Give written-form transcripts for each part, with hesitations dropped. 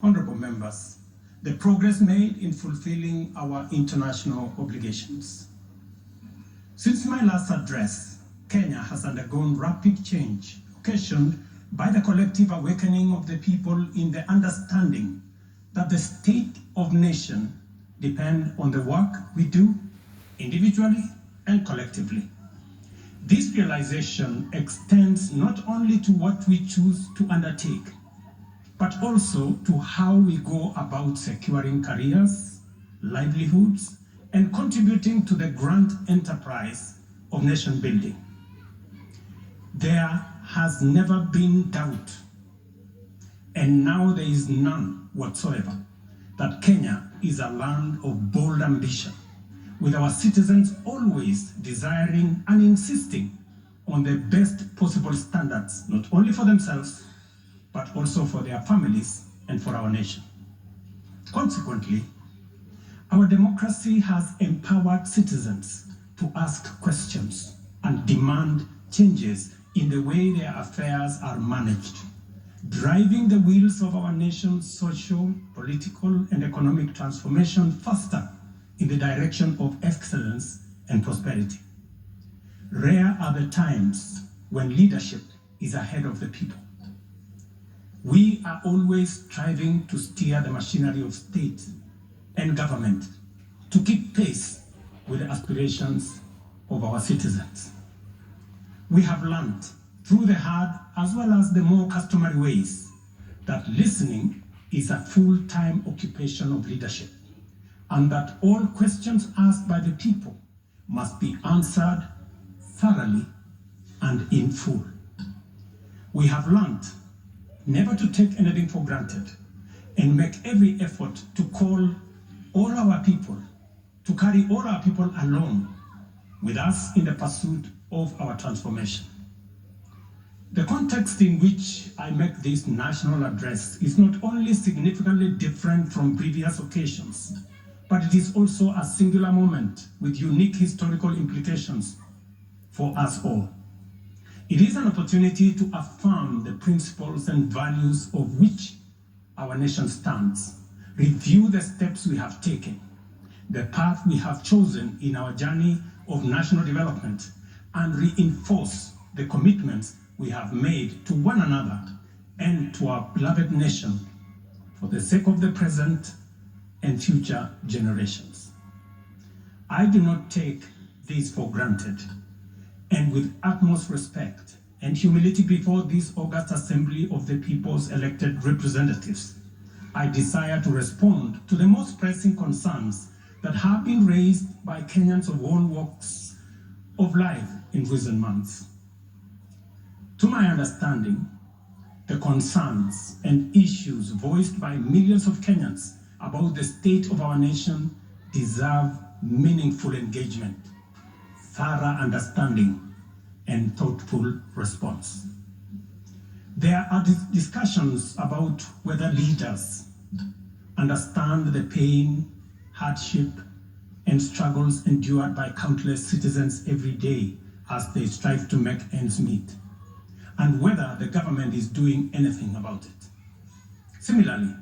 honorable members, the progress made in fulfilling our international obligations. Since my last address, Kenya has undergone rapid change, occasioned by the collective awakening of the people in the understanding that the state of nation depends on the work we do individually and collectively. This realization extends not only to what we choose to undertake, but also to how we go about securing careers, livelihoods, and contributing to the grand enterprise of nation building. There has never been doubt, and now there is none whatsoever, that Kenya is a land of bold ambition, with our citizens always desiring and insisting on the best possible standards, not only for themselves, but also for their families and for our nation. Consequently, our democracy has empowered citizens to ask questions and demand changes in the way their affairs are managed, driving the wheels of our nation's social, political, and economic transformation faster in the direction of excellence and prosperity. Rare are the times when leadership is ahead of the people. We are always striving to steer the machinery of state and government to keep pace with the aspirations of our citizens. We have learned through the hard as well as the more customary ways that listening is a full-time occupation of leadership, and that all questions asked by the people must be answered thoroughly and in full. We have learned never to take anything for granted and make every effort to call all our people, to carry all our people along with us in the pursuit of our transformation. The context in which I make this national address is not only significantly different from previous occasions, but it is also a singular moment with unique historical implications for us all. It is an opportunity to affirm the principles and values of which our nation stands, review the steps we have taken, the path we have chosen in our journey of national development, and reinforce the commitments we have made to one another and to our beloved nation for the sake of the present and future generations. I do not take this for granted, and with utmost respect and humility before this august assembly of the people's elected representatives, I desire to respond to the most pressing concerns that have been raised by Kenyans of all walks of life in recent months. To my understanding, the concerns and issues voiced by millions of Kenyans about the state of our nation deserve meaningful engagement, thorough understanding, and thoughtful response. There are discussions about whether leaders understand the pain, hardship, and struggles endured by countless citizens every day as they strive to make ends meet, and whether the government is doing anything about it. Similarly,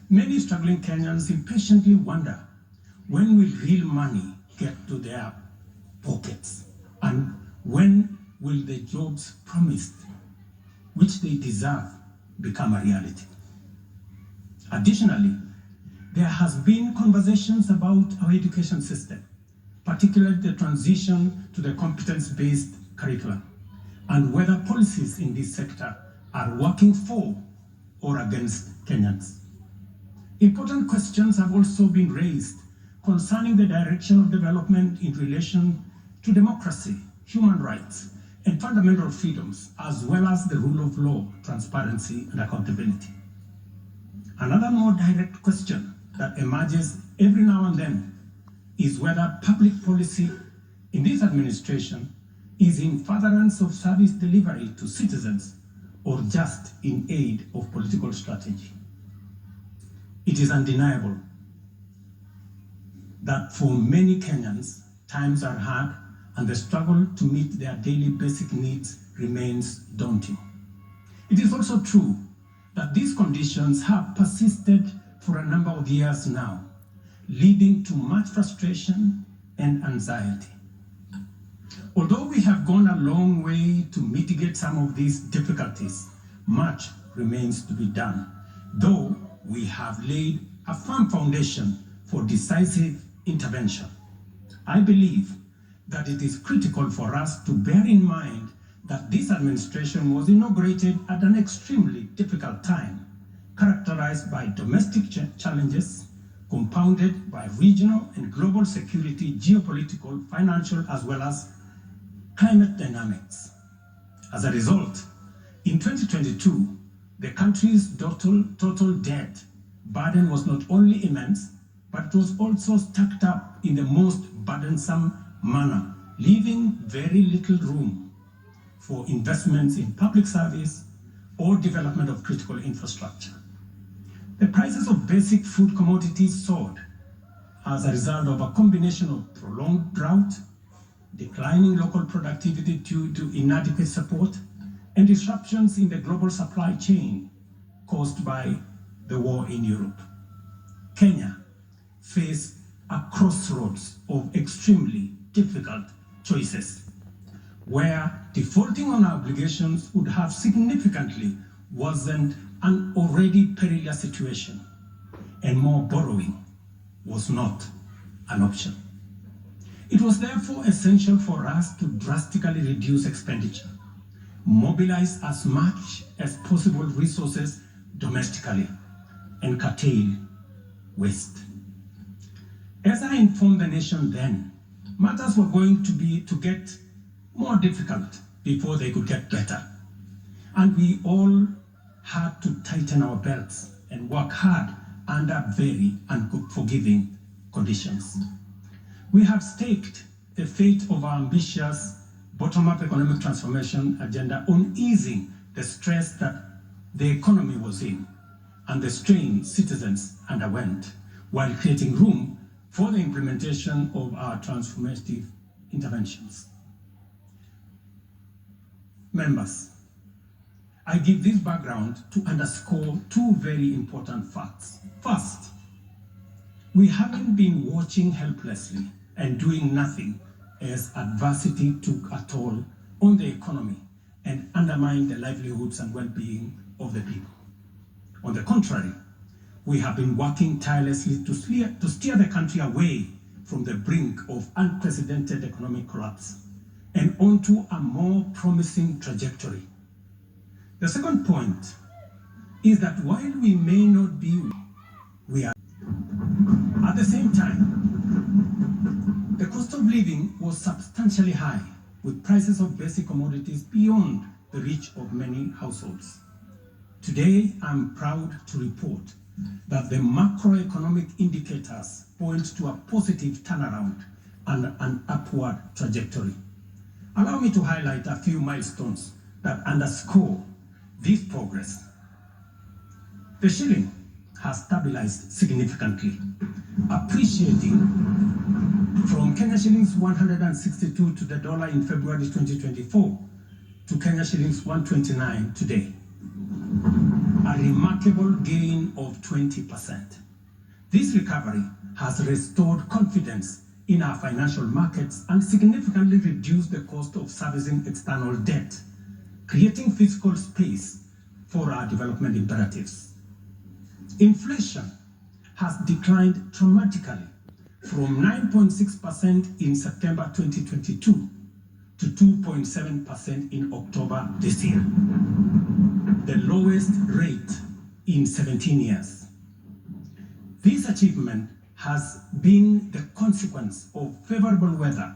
many struggling Kenyans impatiently wonder, when will real money get to their pockets? And when will the jobs promised, which they deserve, become a reality? Additionally, there has been conversations about our education system, particularly the transition to the competence-based curriculum, and whether policies in this sector are working for or against Kenyans. Important questions have also been raised concerning the direction of development in relation to democracy, human rights, and fundamental freedoms, as well as the rule of law, transparency, and accountability. Another more direct question that emerges every now and then is whether public policy in this administration is in furtherance of service delivery to citizens or just in aid of political strategy. It is undeniable that for many Kenyans, times are hard and the struggle to meet their daily basic needs remains daunting. It is also true that these conditions have persisted for a number of years now, leading to much frustration and anxiety. Although we have gone a long way to mitigate some of these difficulties, much remains to be done, though we have laid a firm foundation for decisive intervention. I believe that it is critical for us to bear in mind that this administration was inaugurated at an extremely difficult time, characterized by domestic challenges, compounded by regional and global security, geopolitical, financial, as well as climate dynamics. As a result, in 2022, the country's total debt burden was not only immense, but it was also stacked up in the most burdensome manner, leaving very little room for investments in public service or development of critical infrastructure. The prices of basic food commodities soared as a result of a combination of prolonged drought, declining local productivity due to inadequate support, and disruptions in the global supply chain caused by the war in Europe. Kenya faced a crossroads of extremely difficult choices, where defaulting on obligations would have significantly worsened an already perilous situation, and more borrowing was not an option. It was therefore essential for us to drastically reduce expenditure, mobilize as much as possible resources domestically, and curtail waste. As I informed the nation then, matters were going to get more difficult before they could get better. And we all had to tighten our belts and work hard under very unforgiving conditions. We have staked the fate of our ambitious bottom-up economic transformation agenda on easing the stress that the economy was in and the strain citizens underwent, while creating room for the implementation of our transformative interventions. Members, I give this background to underscore two very important facts. First, we haven't been watching helplessly and doing nothing as adversity took a toll on the economy and undermined the livelihoods and well-being of the people. On the contrary, we have been working tirelessly to steer the country away from the brink of unprecedented economic collapse and onto a more promising trajectory. The second point is that while we may not be, we are. At the same time, the cost of living was substantially high, with prices of basic commodities beyond the reach of many households. Today, I'm proud to report that the macroeconomic indicators point to a positive turnaround and an upward trajectory. Allow me to highlight a few milestones that underscore this progress. The shilling has stabilized significantly, appreciating from Kenya shillings 162 to the dollar in February 2024 to Kenya shillings 129 today. A remarkable gain of 20%. This recovery has restored confidence in our financial markets and significantly reduced the cost of servicing external debt, creating fiscal space for our development imperatives. Inflation has declined dramatically from 9.6% in September 2022 to 2.7% in October this year, the lowest rate in 17 years. This achievement has been the consequence of favorable weather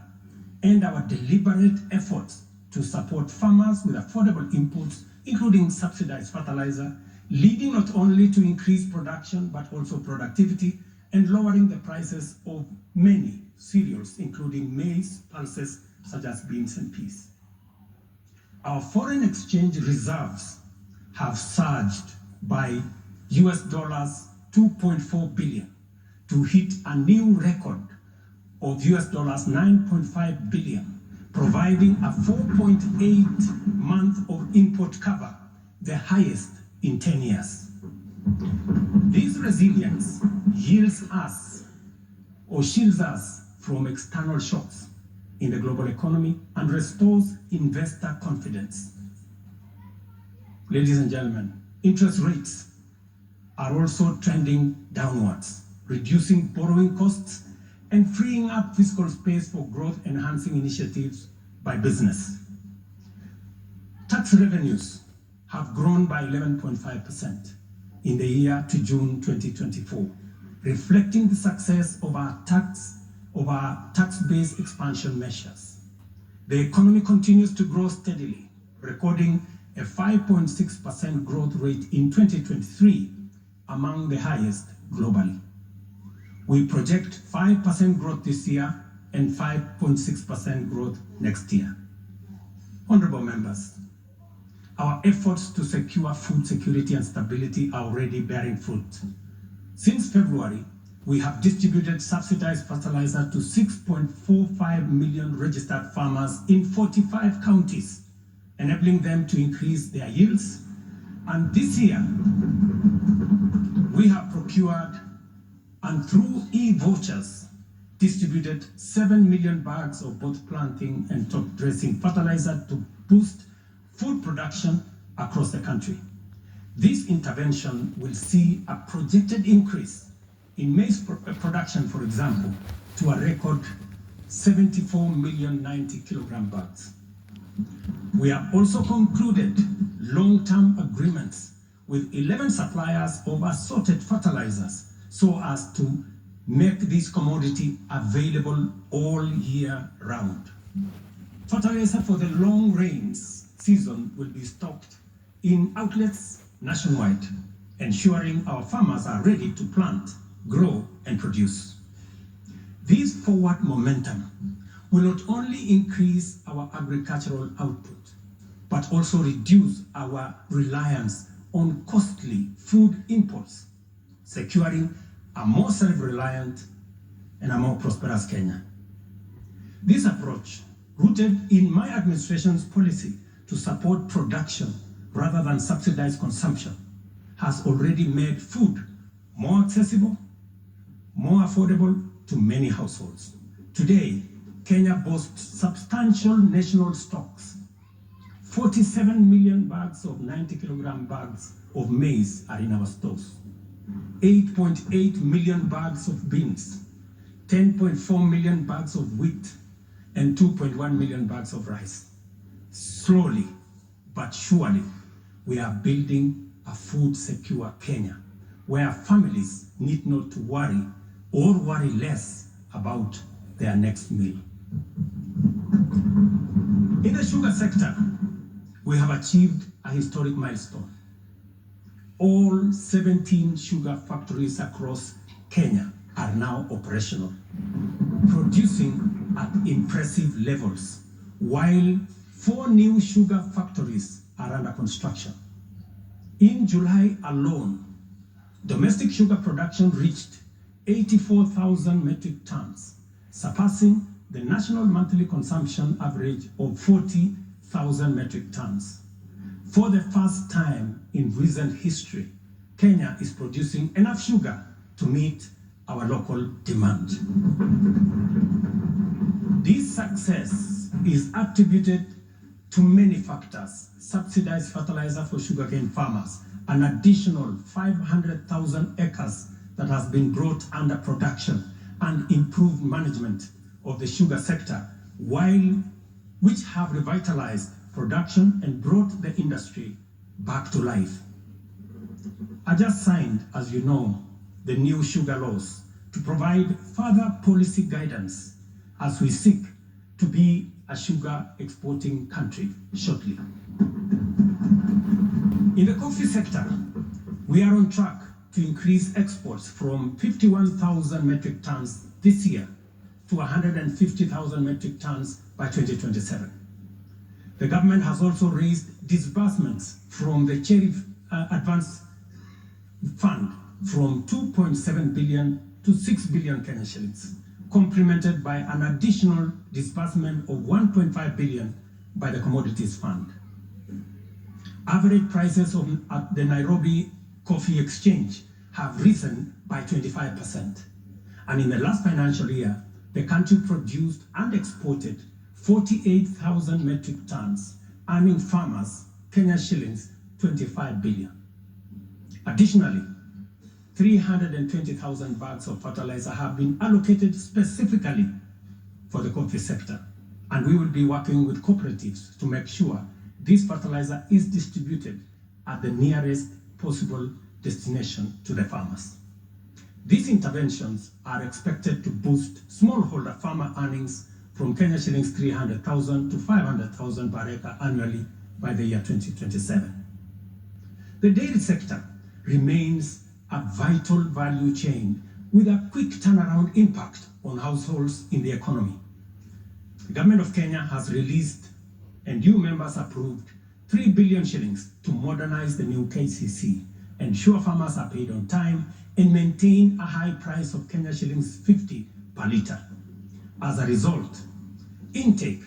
and our deliberate efforts to support farmers with affordable inputs, including subsidized fertilizer, leading not only to increased production but also productivity and lowering the prices of many cereals, including maize, pulses such as beans and peas. Our foreign exchange reserves have surged by US dollars 2.4 billion to hit a new record of US dollars 9.5 billion, providing a 4.8 month of import cover, the highest in 10 years. This resilience shields us from external shocks in the global economy and restores investor confidence. Ladies and gentlemen, interest rates are also trending downwards, reducing borrowing costs and freeing up fiscal space for growth-enhancing initiatives by business. Tax revenues have grown by 11.5% in the year to June 2024, reflecting the success of our tax-based expansion measures. The economy continues to grow steadily, recording a 5.6% growth rate in 2023, among the highest globally. We project 5% growth this year and 5.6% growth next year. Honorable members, our efforts to secure food security and stability are already bearing fruit. Since February, we have distributed subsidized fertilizer to 6.45 million registered farmers in 45 counties, enabling them to increase their yields. And this year, we have procured and through e-vouchers distributed 7 million bags of both planting and top dressing fertilizer to boost food production across the country. This intervention will see a projected increase in maize production, for example, to a record 74 million 90 kilogram bags. We have also concluded long-term agreements with 11 suppliers of assorted fertilizers so as to make this commodity available all year round. Fertilizer for the long rains season will be stocked in outlets nationwide, ensuring our farmers are ready to plant, grow, and produce. This forward momentum will not only increase our agricultural output, but also reduce our reliance on costly food imports, securing a more self-reliant and a more prosperous Kenya. This approach, rooted in my administration's policy to support production rather than subsidize consumption, has already made food more accessible, more affordable to many households. Today, Kenya boasts substantial national stocks. 47 million bags of 90 kilogram bags of maize are in our stores. 8.8 million bags of beans, 10.4 million bags of wheat, and 2.1 million bags of rice. Slowly but surely, we are building a food-secure Kenya, where families need not to worry or worry less about their next meal. In the sugar sector, we have achieved a historic milestone. All 17 sugar factories across Kenya are now operational, producing at impressive levels, while 4 new sugar factories are under construction. In July alone, domestic sugar production reached 84,000 metric tons, surpassing the national monthly consumption average of 40,000 metric tons. For the first time in recent history, Kenya is producing enough sugar to meet our local demand. This success is attributed to many factors: subsidized fertilizer for sugarcane farmers, an additional 500,000 acres that has been brought under production, and improved management of the sugar sector, which have revitalized production and brought the industry back to life. I just signed, as you know, the new sugar laws to provide further policy guidance as we seek to be a sugar exporting country shortly. In the coffee sector, we are on track to increase exports from 51,000 metric tons this year to 150,000 metric tons by 2027. The government has also raised disbursements from the Cherry Advance Fund from 2.7 billion to 6 billion Kenyan shillings, complemented by an additional disbursement of 1.5 billion by the Commodities Fund. Average prices at the Nairobi Coffee Exchange have risen by 25%. And in the last financial year, the country produced and exported 48,000 metric tons, earning farmers Kenya shillings 25 billion. Additionally, 320,000 bags of fertilizer have been allocated specifically for the coffee sector, and we will be working with cooperatives to make sure this fertilizer is distributed at the nearest possible destination to the farmers. These interventions are expected to boost smallholder farmer earnings from Kenya shillings 300,000 to 500,000 per acre annually by the year 2027. The dairy sector remains a vital value chain with a quick turnaround impact on households in the economy. The government of Kenya has released and new members approved 3 billion shillings to modernize the new KCC, ensure farmers are paid on time, and maintain a high price of Kenya shillings 50 per litre. As a result, intake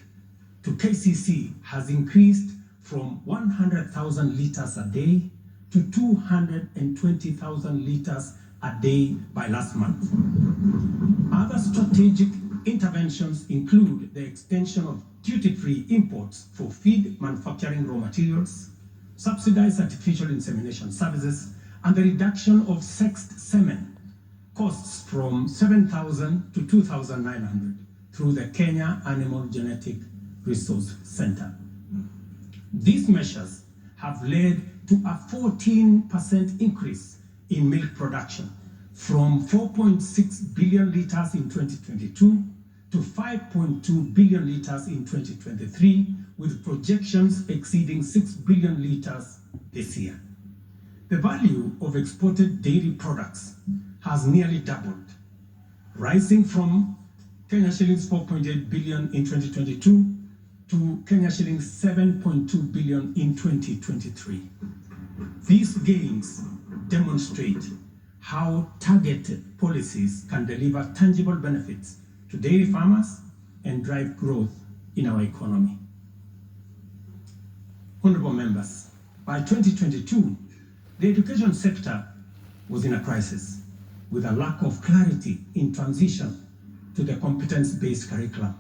to KCC has increased from 100,000 litres a day to 220,000 litres a day by last month. Other strategic interventions include the extension of duty-free imports for feed manufacturing raw materials, subsidized artificial insemination services, and the reduction of sexed semen costs from 7,000 to 2,900 through the Kenya Animal Genetic Resource Center. These measures have led to a 14% increase in milk production from 4.6 billion litres in 2022 to 5.2 billion litres in 2023, with projections exceeding 6 billion litres this year. The value of exported dairy products has nearly doubled, rising from Kenya shillings 4.8 billion in 2022 to Kenya shillings 7.2 billion in 2023. These gains demonstrate how targeted policies can deliver tangible benefits to dairy farmers and drive growth in our economy. Honorable members, by 2022, the education sector was in a crisis with a lack of clarity in transition to the competence-based curriculum,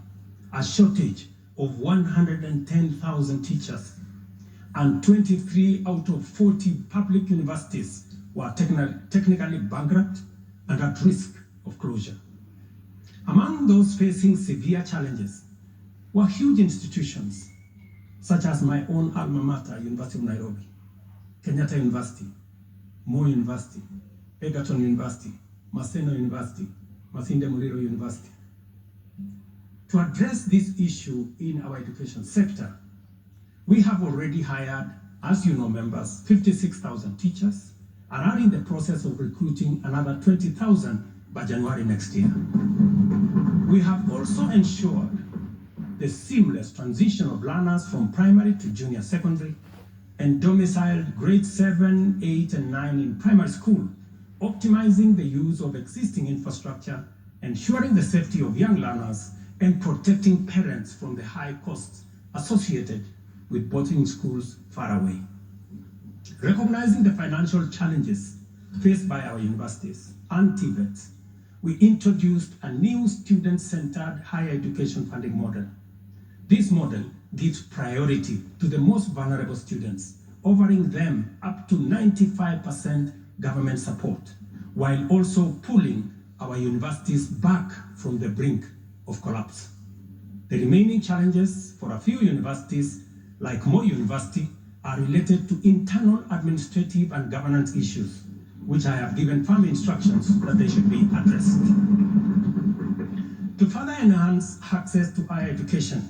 a shortage of 110,000 teachers, and 23 out of 40 public universities were technically bankrupt and at risk of closure. Among those facing severe challenges were huge institutions such as my own alma mater, University of Nairobi, Kenyatta University, Moi University, Egerton University, Maseno University, Masinde Muliro University. To address this issue in our education sector, we have already hired, as you know, members, 56,000 teachers and are in the process of recruiting another 20,000 by January next year. We have also ensured the seamless transition of learners from primary to junior secondary and domiciled grades 7, 8, and 9 in primary school, optimizing the use of existing infrastructure, ensuring the safety of young learners, and protecting parents from the high costs associated with boarding schools far away. Recognizing the financial challenges faced by our universities and TVETs, we introduced a new student-centered higher education funding model. This model gives priority to the most vulnerable students, offering them up to 95% government support, while also pulling our universities back from the brink of collapse. The remaining challenges for a few universities, like Moi University, are related to internal administrative and governance issues, which I have given firm instructions that they should be addressed. To further enhance access to higher education,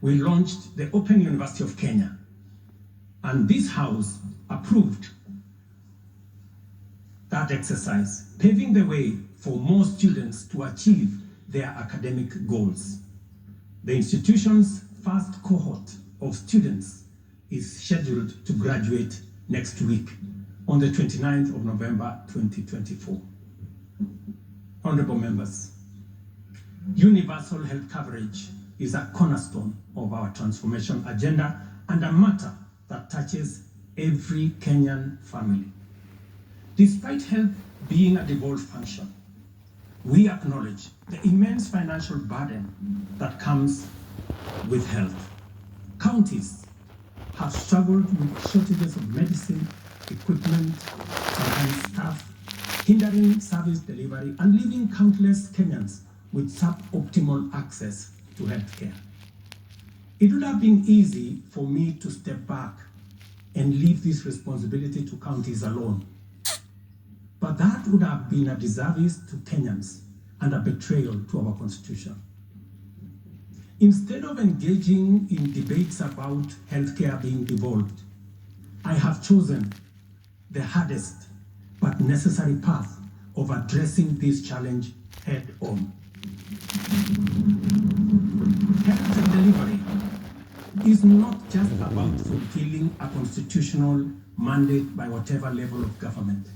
we launched the Open University of Kenya, and this House approved that exercise, paving the way for more students to achieve their academic goals. The institution's first cohort of students is scheduled to graduate next week on the 29th of November 2024. Honorable members, universal health coverage is a cornerstone of our transformation agenda and a matter that touches every Kenyan family. Despite health being a devolved function, we acknowledge the immense financial burden that comes with health. Counties have struggled with shortages of medicine, equipment, and staff, hindering service delivery and leaving countless Kenyans with suboptimal access to healthcare. It would have been easy for me to step back and leave this responsibility to counties alone. But that would have been a disservice to Kenyans and a betrayal to our Constitution. Instead of engaging in debates about healthcare being devolved, I have chosen the hardest but necessary path of addressing this challenge head on. Health delivery is not just about fulfilling a constitutional mandate by whatever level of government.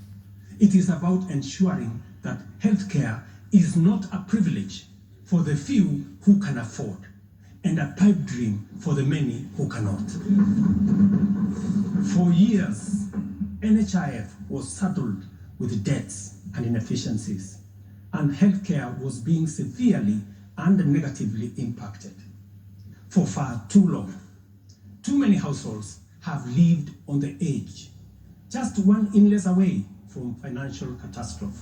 It is about ensuring that healthcare is not a privilege for the few who can afford and a pipe dream for the many who cannot. For years, NHIF was saddled with debts and inefficiencies, and healthcare was being severely and negatively impacted. For far too long, too many households have lived on the edge, just one illness away from financial catastrophe.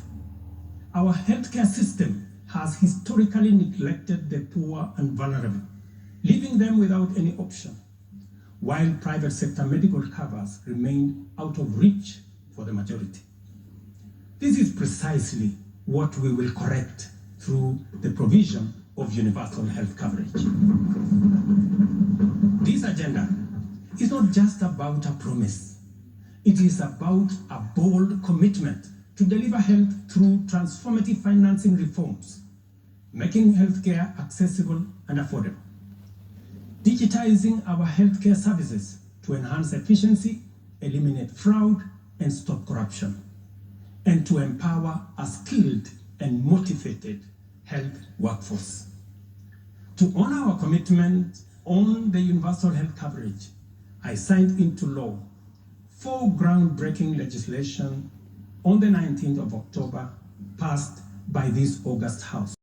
Our healthcare system has historically neglected the poor and vulnerable, leaving them without any option, while private sector medical covers remain out of reach for the majority. This is precisely what we will correct through the provision of universal health coverage. This agenda is not just about a promise. It is about a bold commitment to deliver health through transformative financing reforms, making healthcare accessible and affordable, digitizing our healthcare services to enhance efficiency, eliminate fraud, and stop corruption, and to empower a skilled and motivated health workforce. To honor our commitment on the universal health coverage, I signed into law 4 groundbreaking legislation on the 19th of October, passed by this August House.